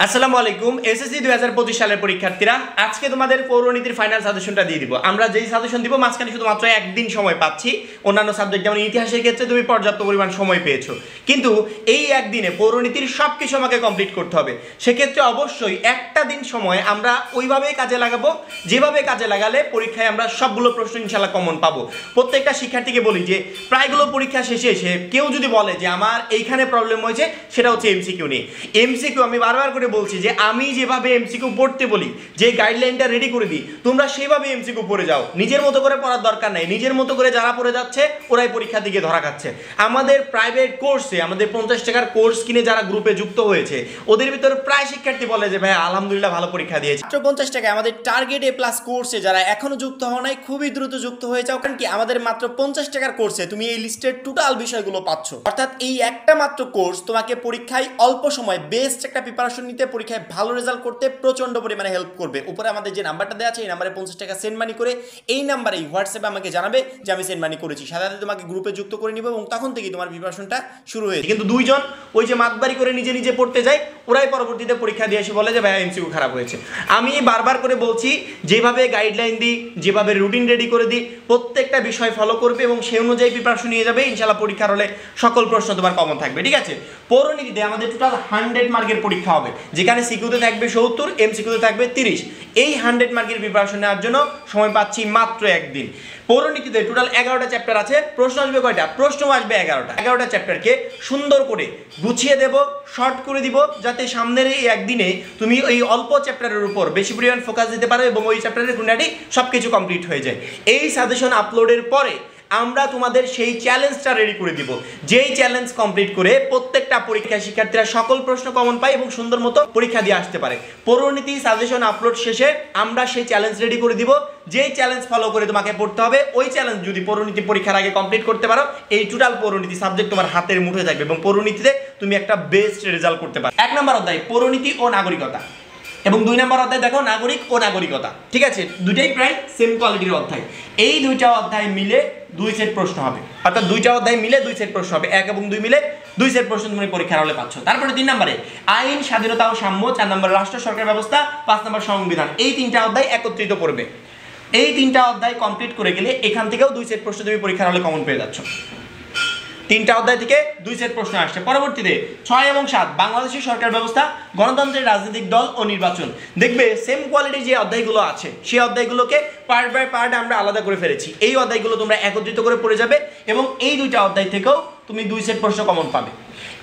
আসসালামু আলাইকুম। এসএসসি 2025 সালের পরীক্ষার্থীরা, আজকে তোমাদের পৌরনীতির ফাইনাল সাজেশনটা দিয়ে দিব। আমরা যেই সাজেশন দিব মাঝখানে শুধুমাত্র একদিন সময় পাচ্ছি। অন্যান্য সাবজেক্ট যেমন ইতিহাসের ক্ষেত্রে তুমি পর্যাপ্ত পরিমাণ সময় পেয়েছো, কিন্তু এই একদিনে পৌরনীতির সব কিছু আমাকে কমপ্লিট করতে হবে। সেক্ষেত্রে অবশ্যই একটা দিন সময় আমরা ওইভাবেই কাজে লাগাবো যেভাবে কাজে লাগালে পরীক্ষায় আমরা সবগুলো প্রশ্ন ইনশাল্লাহ কমন পাবো। প্রত্যেকটা শিক্ষার্থীকে বলি যে প্রায়গুলো পরীক্ষা শেষে এসে কেউ যদি বলে যে আমার এইখানে প্রবলেম হয়েছে, সেটা হচ্ছে এমসিকিউ নিয়ে। এমসিকিউ আমি বারবার করে বলছি যে আমি যেভাবে এমসিকিউ পড়তে বলি, যে গাইডলাইনটা রেডি করে দিই, তোমরা সেভাবে এমসিকিউ পড়ে যাও। নিজের মতো করে পড়ার দরকার নেই। নিজের মতো করে যারা পড়ে যাচ্ছে ওরাই পরীক্ষা দিকে ধরা খাচ্ছে। আমাদের প্রাইভেট কোর্সে, আমাদের 50 টাকার কোর্স কিনে যারা গ্রুপে যুক্ত হয়েছে, ওদের ভিতরে প্রায় শিক্ষার্থী বলে যে ভাই আলহামদুলিল্লাহ ভালো পরীক্ষা দিয়েছে। মাত্র 50 টাকায় আমাদের টার্গেট এ প্লাস কোর্সে যারা এখনো যুক্ত হও নাই, খুবই দ্রুত যুক্ত হয়ে যাও। কারণ কি আমাদের মাত্র 50 টাকার কোর্সে তুমি এই লিস্টের টোটাল বিষয়গুলো পাচ্ছ। অর্থাৎ এই একটা মাত্র কোর্স তোমাকে পরীক্ষায় অল্প সময় বেস্ট একটা প্রিপারেশন নিতে, পরীক্ষায় ভালো রেজাল্ট করতে প্রচন্ড পরিমাণে হেল্প করবে। উপরে আমাদের যে নাম্বারটা দেওয়া আছে, এই নাম্বারে 50 টাকা সেন্ড মানি করে এই নাম্বারেই হোয়াটসঅ্যাপে আমাকে জানাবে যে আমি সেন্ড মানি করেছি। সাথে সাথে তোমাকে গ্রুপে যুক্ত করে নিব এবং তখন থেকেই তোমার প্রিপারেশনটা শুরু হয়েছে। কিন্তু দুইজন ওই যে মাতবাড়ি করে নিজে নিজে পড়তে যায়, ওরাই পরবর্তীতে পরীক্ষা দিয়ে এসে বলে যে ভাই এমসিকিউ খারাপ হয়েছে। আমি বারবার করে বলছি, যেভাবে গাইডলাইন দিই, যেভাবে রুটিন রেডি করে দিই, প্রত্যেকটা বিষয় ফলো করবে এবং সেই অনুযায়ী প্রিপারেশন নিয়ে যাবে। ইনশাআল্লাহ পরীক্ষার হলে সকল প্রশ্ন তোমার কমন থাকবে। ঠিক আছে? পৌরনীতিতে আমাদের টোটাল 100 মার্কের পরীক্ষা হবে, যেখানে সিকিউতে থাকবে 70, এমসিকিউতে থাকবে 30। এই 100 মার্কের প্রিপারেশন নেওয়ার জন্য সময় পাচ্ছি মাত্র একদিন। পৌরনীতিতে টোটাল 11টা চ্যাপ্টার আছে। প্রশ্ন আসবে কয়টা? প্রশ্ন আসবে 11টা। 11টা চ্যাপ্টারকে সুন্দর করে গুছিয়ে দেব, শর্ট করে দিব, যাতে সামনের এই একদিনে তুমি এই অল্প চ্যাপ্টারের উপর বেশি পরিমাণ ফোকাস দিতে পারো এবং ওই চ্যাপ্টারের গুণাটি সব কিছু কমপ্লিট হয়ে যায়। এই সাজেশন আপলোডের পরে আমরা তোমাদের সেই চ্যালেঞ্জটা রেডি করে দিব, যেই চ্যালেঞ্জ কমপ্লিট করে প্রত্যেকটা পরীক্ষা শিক্ষার্থীরা সকল প্রশ্ন কমন পায় এবং সুন্দর মতো পরীক্ষা দিয়ে আসতে পারে। পৌরনীতি সাজেশন আপলোড শেষে আমরা সেই চ্যালেঞ্জ রেডি করে দিব, যেই চ্যালেঞ্জ ফলো করে তোমাকে পড়তে হবে। ওই চ্যালেঞ্জ যদি পৌরনীতি পরীক্ষার আগে কমপ্লিট করতে পারো, এই টোটাল পৌরনীতি সাবজেক্ট তোমার হাতের মুঠোয় থাকবে এবং পৌরনীতিতে তুমি একটা বেস্ট রেজাল্ট করতে পারো। 1 নম্বর অধ্যায় পৌরনীতি ও নাগরিকতা, এবং 2 নম্বর অধ্যায় দেখো নাগরিক ও নাগরিকতা। ঠিক আছে? দুইটাই প্রায় সেম কোয়ালিটির অধ্যায়। এই দুইটা অধ্যায় মিলে 2 সেট প্রশ্ন হবে, অর্থাৎ দুইটা অধ্যায় মিলে 2 সেট প্রশ্ন হবে। 1 এবং 2 মিলে 2 সেট প্রশ্ন তুমি পরীক্ষার হলে পাচ্ছ। তারপরে 3 নম্বরে আইন, স্বাধীনতা ও সাম্য, 4 নম্বর রাষ্ট্র সরকার ব্যবস্থা, 5 নম্বর সংবিধান। এই 3টা অধ্যায় একত্রিত করবে। এই 3টা অধ্যায় কমপ্লিট করে গেলে এখান থেকেও 2 সেট প্রশ্ন তুমি পরীক্ষার হলে কমন পেয়ে যাচ্ছ। 3টা অধ্যায় থেকে 2 সেট প্রশ্ন আসছে। পরবর্তীতে 6 এবং 7 বাংলাদেশের সরকার ব্যবস্থা, গণতন্ত্রের রাজনৈতিক দল ও নির্বাচন। দেখবে সেম কোয়ালিটির যে অধ্যায়গুলো আছে, সেই অধ্যায়গুলোকে পার্ট বাই পার্ট আমরা আলাদা করে ফেলেছি। এই অধ্যায়গুলো তোমরা একত্রিত করে পড়ে যাবে এবং এই 2টা অধ্যায় থেকেও তুমি 2 সেট প্রশ্ন কমন পাবে।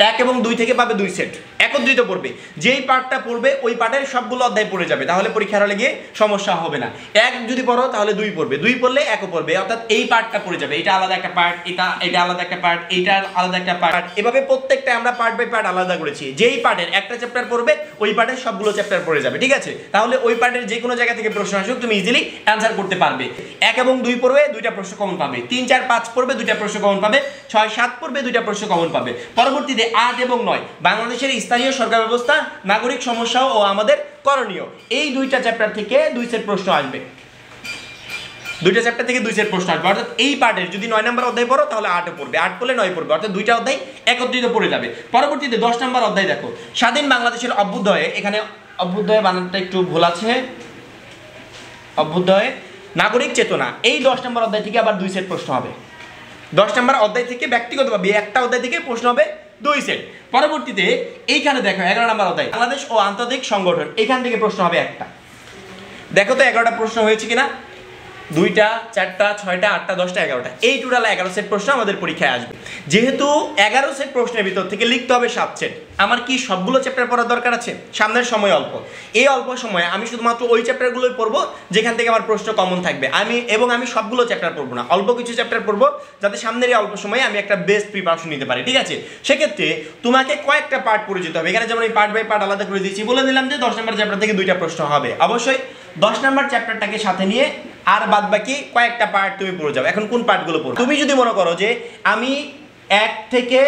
1 এবং 2 থেকে পাবে 2 সেট, একত্রিত পড়বে। যেই পার্টটা পড়বে ওই পার্টের সবগুলো অধ্যায় পড়ে যাবে, তাহলে পরীক্ষার হলে গিয়ে সমস্যা হবে না। 1 যদি পড়ো তাহলে 2 পড়বে, 2 পড়লে 1ও পড়বে, অর্থাৎ এই পার্টটা পড়ে যাবে। এটা আলাদা একটা পার্ট, এটা আলাদা একটা পার্ট, এইটা আলাদা একটা পার্ট। এভাবে প্রত্যেকটা আমরা পার্ট বাই পার্ট আলাদা করেছি। যেই পার্টের একটা চ্যাপ্টার পড়বে ওই পার্টের সবগুলো চ্যাপ্টার পড়ে যাবে। ঠিক আছে? তাহলে ওই পার্টের যে কোনো জায়গা থেকে প্রশ্ন আসুক তুমি ইজিলি অ্যান্সার করতে পারবে। 1 এবং 2 পড়বে, 2টা প্রশ্ন কমন পাবে। 3, 4, 5 পড়বে, 2টা প্রশ্ন কমন পাবে। 6, 7 পড়বে, 2টা প্রশ্ন কমন পাবে। পরবর্তীতে 8 এবং 9 বাংলাদেশের স্থানীয় সরকার ব্যবস্থা, নাগরিক সমস্যা ও আমাদের করণীয়। এই 2টা চ্যাপ্টার থেকে 2 সেট প্রশ্ন আসবে। 2টা চ্যাপ্টার থেকে 2 সেট প্রশ্ন আসবে, অর্থাৎ এই পার্টের যদি 9 নম্বর অধ্যায় পড়ো তাহলে 8 পড়বে, 8 পড়লে 9 পড়বে, অর্থাৎ 2টা অধ্যায় একত্রিত পড়ে যাবে। পরবর্তীতে 10 নম্বর অধ্যায় দেখো স্বাধীন বাংলাদেশের অভ্যুদয়ে, এখানে অভ্যুদয় বানানটা একটু ভুল আছে, অভ্যুদয় নাগরিক চেতনা। এই 10 নম্বর অধ্যায় থেকে আবার 2 সেট প্রশ্ন হবে। 10 নম্বর অধ্যায় থেকে ব্যক্তিগতভাবে একটা অধ্যায় থেকে প্রশ্ন হবে 2 সেট। পরবর্তীতে এইখানে দেখো 11 নম্বর অধ্যায় বাংলাদেশ ও আন্তর্জাতিক সংগঠন, এখান থেকে প্রশ্ন হবে একটা। দেখো তো 11টা প্রশ্ন হয়েছে কিনা? 2টা, 4টা, 6টা, 8টা, 10টা, 11টা, এই টোটাল 11 সেট প্রশ্ন আমাদের পরীক্ষায় আসবে। যেহেতু 11 সেট প্রশ্নের ভিতর থেকে লিখতে হবে 7 সেট, আমার কি সবগুলো চ্যাপ্টার পড়ার দরকার আছে? সামনের সময় অল্প, এই অল্প সময়ে আমি শুধুমাত্র ওই চ্যাপ্টারগুলোই পড়বো যেখান থেকে আমার প্রশ্ন কমন থাকবে। আমি সবগুলো চ্যাপ্টার পড়বো না, অল্প কিছু চ্যাপ্টার পড়বো, যাতে সামনের এই অল্প সময়ে আমি একটা বেস্ট প্রিপারেশন নিতে পারি। ঠিক আছে? সেক্ষেত্রে তোমাকে কয়েকটা পার্ট পড়ে যেতে হবে। এখানে যেমন এই পার্ট বাই পার্ট আলাদা করে দিয়েছি, বলে দিলাম যে 10 নম্বর চ্যাপ্টার থেকে 2টা প্রশ্ন হবে। অবশ্যই 10 নম্বর চ্যাপ্টারটাকে সাথে নিয়ে আর বাদ বাকি কয়েকটা পার্ট তুমি পড়ে যাও। এখন কোন পার্টগুলো পড়ো? তুমি যদি মনে করো যে আমি 1 থেকে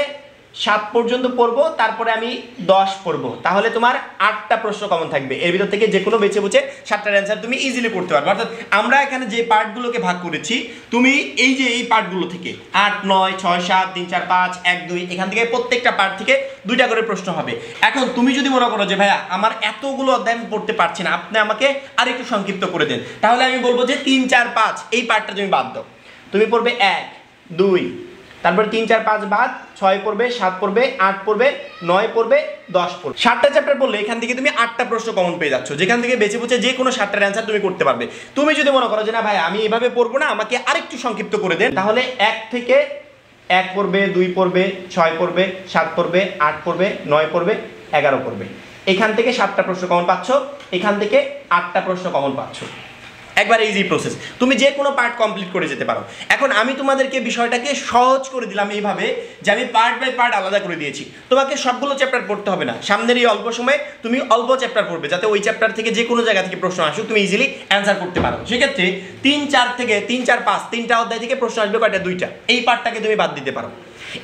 7 পর্যন্ত পড়বো, তারপরে আমি 10 পড়বো, তাহলে তোমার 8টা প্রশ্ন কমন থাকবে। এর ভিতর থেকে যে কোনো বেছে বুঝে 7টার অ্যান্সার তুমি ইজিলি করতে পারবে। অর্থাৎ আমরা এখানে যে পার্টগুলোকে ভাগ করেছি, তুমি এই যে এই পার্টগুলো থেকে 8, 9, 6, 7, 3, 4, 5, 1, 2 এখান থেকে প্রত্যেকটা পার্ট থেকে 2টা করে প্রশ্ন হবে। এখন তুমি যদি মনে করো যে ভাইয়া আমার এতগুলো অধ্যায় আমি পড়তে পারছি না, আপনি আমাকে আর একটু সংক্ষিপ্ত করে দেন, তাহলে আমি বলবো যে 3, 4, 5 এই পার্টটা তুমি বাদ দাও। তুমি পড়বে 1, 2, তারপর 3, 4, 5 বাদ, 6 পড়বে, 7 পড়বে, 8 পড়বে, 9 পড়বে, 10 পড়বে। 7টা চ্যাপ্টার পড়লে এখান থেকে তুমি 8টা প্রশ্ন কমন পেয়ে যাচ্ছ, যেখান থেকে বেছে বুঝে যে কোনো 7টার অ্যান্সার তুমি করতে পারবে। তুমি যদি মনে করো যে না ভাই আমি এভাবে পড়বো না, আমাকে আরেকটু সংক্ষিপ্ত করে দেন, তাহলে 1 থেকে 1 পড়বে, 2 পড়বে, 6 পড়বে, 7 পড়বে, 8 পড়বে, 9 পড়বে, 11 পড়বে। এখান থেকে 7টা প্রশ্ন কমন পাচ্ছ, এখান থেকে 8টা প্রশ্ন কমন পাচ্ছ। একবার ইজি প্রসেস, তুমি যে কোনো পার্ট কমপ্লিট করে যেতে পারো। এখন আমি তোমাদেরকে বিষয়টাকে সহজ করে দিলাম এইভাবে যে আমি পার্ট বাই পার্ট আলাদা করে দিয়েছি। তোমাকে সবগুলো চ্যাপ্টার পড়তে হবে না, সামনের এই অল্প সময়ে তুমি অল্প চ্যাপ্টার পড়বে, যাতে ওই চ্যাপ্টার থেকে যে কোনো জায়গা থেকে প্রশ্ন আসুক তুমি ইজিলি অ্যান্সার করতে পারো। সেক্ষেত্রে 3, 4 থেকে 3, 4, 5 3টা অধ্যায় থেকে প্রশ্ন আসবে কয়টা? 2টা। এই পার্টটাকে তুমি বাদ দিতে পারো।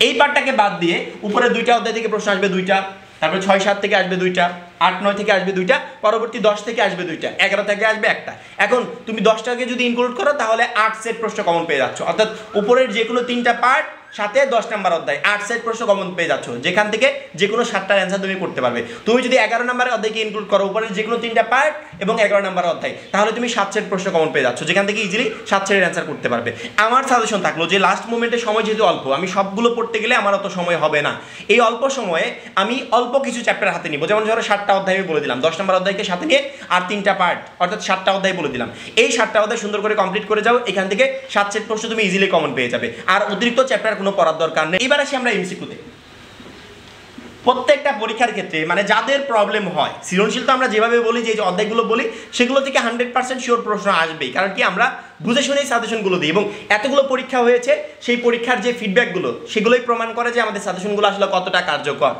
এই পার্টটাকে বাদ দিয়ে উপরে 2টা অধ্যায় থেকে প্রশ্ন আসবে 2টা, তারপরে 6, 7 থেকে আসবে 2টা, 8, 9 থেকে আসবে 2টা, পরবর্তী 10 থেকে আসবে 2টা, 11 থেকে আসবে একটা। এখন তুমি 10টাকে যদি ইনক্লুড করো তাহলে 8 সেট প্রশ্ন কমন পেয়ে যাচ্ছ। অর্থাৎ উপরের যে কোনো 3টা পার্ট সাথে 10 নাম্বার অধ্যায় 8 সেট প্রশ্ন কমন পেয়ে যাচ্ছ, যেখান থেকে যে কোনো 7টার অ্যান্সার তুমি করতে পারবে। তুমি যদি 11 নাম্বারের অধ্যায়কে ইনক্লুড করো, উপরের যে কোনো 3টা পার্ট এবং 11 নাম্বার অধ্যায়, তাহলে তুমি 7 সেট প্রশ্ন কমন পেয়ে যাচ্ছ, যেখান থেকে ইজিলি 7 সেটের অ্যান্সার করতে পারবে। আমার সাজেশন থাকলো যে লাস্ট মোমেন্টে সময় যেহেতু অল্প, আমি সবগুলো পড়তে গেলে আমার অত সময় হবে না। এই অল্প সময়ে আমি অল্প কিছু চ্যাপ্টার হাতে নিব, যেমন ধরো 7টা অধ্যায় আমি বলে দিলাম, 10 নাম্বার অধ্যায়কে সাথে নিয়ে আর 3টা পার্ট অর্থাৎ 7টা অধ্যায় বলে দিলাম। এই 7টা অধ্যায় সুন্দর করে কমপ্লিট করে যাও, এখান থেকে 7 সেট প্রশ্ন তুমি ইজিলি কমন পেয়ে যাবে, আর অতিরিক্ত চ্যাপ্টার কোনো পড়ার দরকার নেই। এবার আসি আমরা এমসিকিউতে। প্রত্যেকটা পরীক্ষার ক্ষেত্রে মানে যাদের প্রবলেম হয়, সৃজনশীল তো আমরা যেভাবে বলি যে অধ্যায়গুলো বলি সেগুলো থেকে 100% শিওর প্রশ্ন আসবেই, কারণ কি আমরা বুঝে শুনেই সাজেশনগুলো দিই, এবং এতগুলো পরীক্ষা হয়েছে সেই পরীক্ষার যে ফিডব্যাকগুলো সেগুলোই প্রমাণ করে যে আমাদের সাজেশনগুলো আসলে কতটা কার্যকর।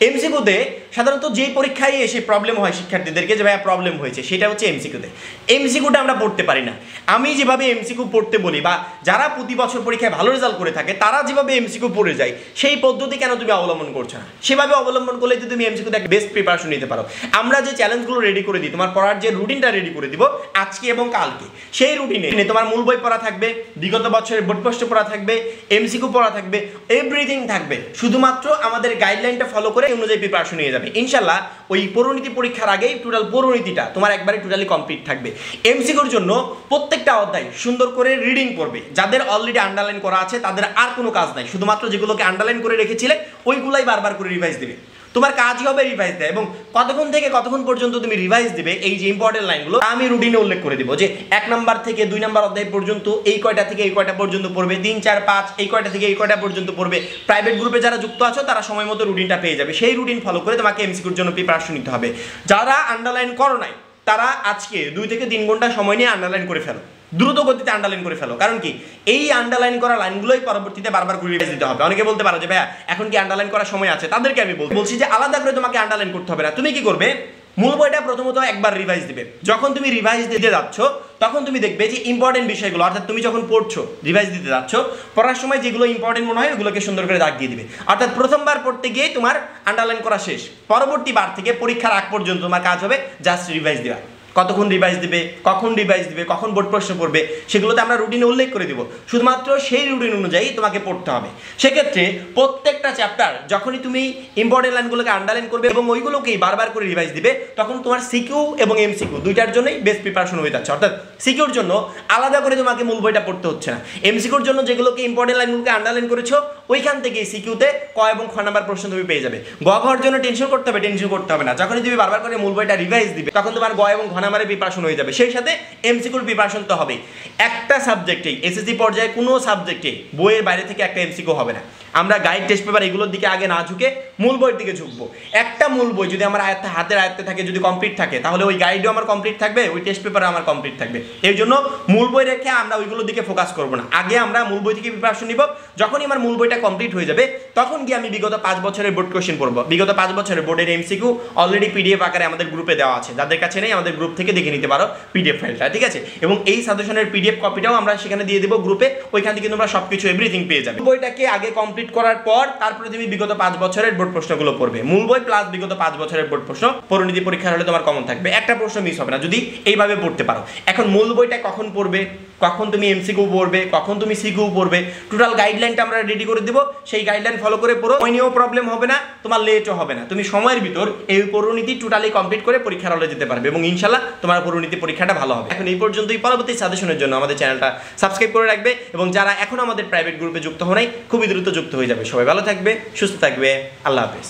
এমসিকিউতে সাধারণত যেই পরীক্ষায় এসে প্রবলেম হয় শিক্ষার্থীদেরকে যে ভাইয়া প্রবলেম হয়েছে, সেটা হচ্ছে এমসিকিউতে। এমসিকিউটা আমরা পড়তে পারি না। আমি যেভাবে এমসিকিউ পড়তে বলি বা যারা প্রতি বছর পরীক্ষায় ভালো রেজাল্ট করে থাকে তারা যেভাবে এমসিকিউ পড়ে যায়, সেই পদ্ধতি কেন তুমি অবলম্বন করছো না? সেভাবে অবলম্বন করলে যদি তুমি এমসিকিউতে একটা বেস্ট প্রিপারেশন নিতে পারো। আমরা যে চ্যালেঞ্জগুলো রেডি করে দিই, তোমার পড়ার যে রুটিনটা রেডি করে দিব আজকে এবং কালকে, সেই রুটিনে তোমার মূল বই পড়া থাকবে, বিগত বছরের বোর্ড প্রশ্ন পড়া থাকবে, এমসিকিউ পড়া থাকবে, এভরিথিং থাকবে। শুধুমাত্র আমাদের গাইডলাইনটা ফলো করে অনুযায়ী প্রিপারেশন নিয়ে যাবে। ইনশাল্লাহ ওই পৌরনীতি পরীক্ষার আগেই টোটাল পৌরনীতিটা তোমার একবারে টোটালি কমপ্লিট থাকবে। এমসিকিউর জন্য প্রত্যেকটা অধ্যায় সুন্দর করে রিডিং করবে। যাদের অলরেডি আন্ডারলাইন করা আছে তাদের আর কোনো কাজ নাই, শুধুমাত্র যেগুলোকে আন্ডারলাইন করে রেখেছিলে ওইগুলাই বারবার করে রিভাইজ দিবে। তোমার কাজই হবে রিভাইজ দেয়, এবং কতক্ষণ থেকে কতক্ষণ পর্যন্ত তুমি রিভাইজ দিবে এই যে ইম্পর্টেন্ট লাইনগুলো আমি রুটিনে উল্লেখ করে দিব, যে 1 নাম্বার থেকে 2 নাম্বার অধ্যায় পর্যন্ত এই কয়টা থেকে এই কয়টা পর্যন্ত পড়বে, 3, 4, 5 এই কয়টা থেকে এই কয়টা পর্যন্ত পড়বে। প্রাইভেট গ্রুপে যারা যুক্ত আছো তারা সময় মতো রুটিনটা পেয়ে যাবে, সেই রুটিন ফলো করে তোমাকে এমসিকিউর জন্য প্রিপারেশন নিতে হবে। যারা আন্ডারলাইন করো নাই তারা আজকে 2 থেকে 3 ঘন্টা সময় নিয়ে আন্ডারলাইন করে ফেলো, দ্রুত গতিতে আন্ডারলাইন করে ফেলো। কারণ কি এই আন্ডারলাইন করা লাইনগুলোই পরবর্তীতে বারবার করে রিভাইজ দিতে হবে। অনেকে বলতে পারো যে ভাইয়া এখন কি আন্ডারলাইন করার সময় আছে? তাদেরকে আমি বলছি যে আলাদা করে তোমাকে আন্ডারলাইন করতে হবে না। তুমি কি করবে, মূল বইটা প্রথমত একবার রিভাইজ দিবে। যখন তুমি রিভাইজ দিতে যাচ্ছ তখন তুমি দেখবে যে ইম্পর্টেন্ট বিষয়গুলো, অর্থাৎ তুমি যখন পড়ছো রিভাইজ দিতে যাচ্ছ, পড়ার সময় যেগুলো ইম্পর্টেন্ট মনে হয় ওগুলোকে সুন্দর করে দাগ দিয়ে দিবে। অর্থাৎ প্রথমবার পড়তে গিয়ে তোমার আন্ডারলাইন করা শেষ, পরবর্তী বার থেকে পরীক্ষার আগ পর্যন্ত তোমার কাজ হবে জাস্ট রিভাইজ দেওয়া। কতক্ষণ রিভাইজ দিবে, কখন রিভাইজ দিবে, কখন বোর্ড প্রশ্ন পড়বে, সেগুলোতে আমরা রুটিনে উল্লেখ করে দিব। শুধুমাত্র সেই রুটিন অনুযায়ী তোমাকে পড়তে হবে। সেক্ষেত্রে প্রত্যেকটা চ্যাপ্টার যখনই তুমি ইম্পর্টেন্ট লাইনগুলোকে আন্ডারলাইন করবে এবং ওইগুলোকেই বারবার করে রিভাইজ দিবে, তখন তোমার সিকিউ এবং এমসিকিউ দুইটার জন্যই বেস্ট প্রিপারেশন হয়ে যাচ্ছে। অর্থাৎ সিকিউর জন্য আলাদা করে তোমাকে মূল বইটা পড়তে হচ্ছে না, এমসিকিউর জন্য যেগুলোকে ইম্পর্টেন্ট লাইনগুলোকে আন্ডারলাইন করেছো ওইখান থেকে সিকিউতে ক এবং খ নাম্বার প্রশ্ন তুমি পেয়ে যাবে। গ ঘর জন্য টেনশন করতে হবে, টেনশন করতে হবে না। যখনই তুমি বারবার করে মূল বইটা রিভাইজ দিবে তখন তোমার গ এবং ঘ নাম্বারের প্রিপারেশন হয়ে যাবে। সেই সাথে এমসিকিউর প্রিপারেশন তো হবে। একটা সাবজেক্টেই এসএসসি পর্যায়ে কোনো সাবজেক্টে বইয়ের বাইরে থেকে একটা এমসিকিউ হবে না। আমরা গাইড টেস্ট পেপার এগুলোর দিকে আগে না ঝুঁকে মূল বইয়ের দিকে ঝুঁকবো। একটা মূল বই যদি আমার হাতের আয়ত্তে থাকে, যদি কমপ্লিট থাকে, তাহলে ওই গাইডও আমার কমপ্লিট থাকবে, ওই টেস্ট পেপারও আমার কমপ্লিট থাকবে। এই জন্য মূল বই রেখে আমরা ওইগুলোর দিকে ফোকাস করবো না। আগে আমরা মূল বই থেকে প্রিপারেশন নিব। যখনই আমার মূল বইটা কমপ্লিট হয়ে যাবে তখন গিয়ে আমি বিগত 5 বছরের বোর্ড কোশ্চেন পড়বো। বিগত 5 বছরের বোর্ডের এমসিকিউ অলরেডি পিডিএফ আকারে আমাদের গ্রুপে দেওয়া আছে, যাদের কাছে নেই আমাদের গ্রুপ থেকে দেখে নিতে পারো পিডিএফ ফাইলটা, ঠিক আছে? এবং এই সাজেশনের পিডিএফ কপিটাও আমরা সেখানে দিয়ে দেবো গ্রুপে, ওইখান থেকে তোমরা সবকিছু এভরিথিং পেয়ে যাবে। বইটাকে আগে কমপ্লিট কমপ্লিট করার পর তারপরে তুমি বিগত 5 বছরের বোর্ড প্রশ্নগুলো পড়বে। মূল বই প্লাস বিগত 5 বছরের বোর্ড প্রশ্ন পরিণতি পরীক্ষার হলে তোমার কমন থাকবে, একটা প্রশ্ন মিস হবে না যদি এইভাবে পড়তে পারো। এখন মূল বইটা কখন পড়বে, কখন তুমি এমসিকিউ পড়বে, কখন তুমি সিকিউ পড়বে, টোটাল গাইডলাইনটা আমরা রেডি করে দিব। সেই গাইডলাইন ফলো করে পড়ো, ওই নিয়েও প্রবলেম হবে না, তোমার লেটও হবে না। তুমি সময়ের ভিতর এই পরিণতি টোটালি কমপ্লিট করে পরীক্ষার হলে যেতে পারবে এবং ইনশাল্লাহ তোমার পরিণতি পরীক্ষাটা ভালো হবে। এখন এই পর্যন্তই, পরবর্তী সাজেশনের জন্য আমাদের চ্যানেলটা সাবস্ক্রাইব করে রাখবে এবং যারা এখন আমাদের প্রাইভেট গ্রুপে যুক্ত হও নাই খুবই দ্রুত যুক্ত হয়ে যাবে। সবাই ভালো থাকবে, সুস্থ থাকবে, আল্লাহ হাফেজ।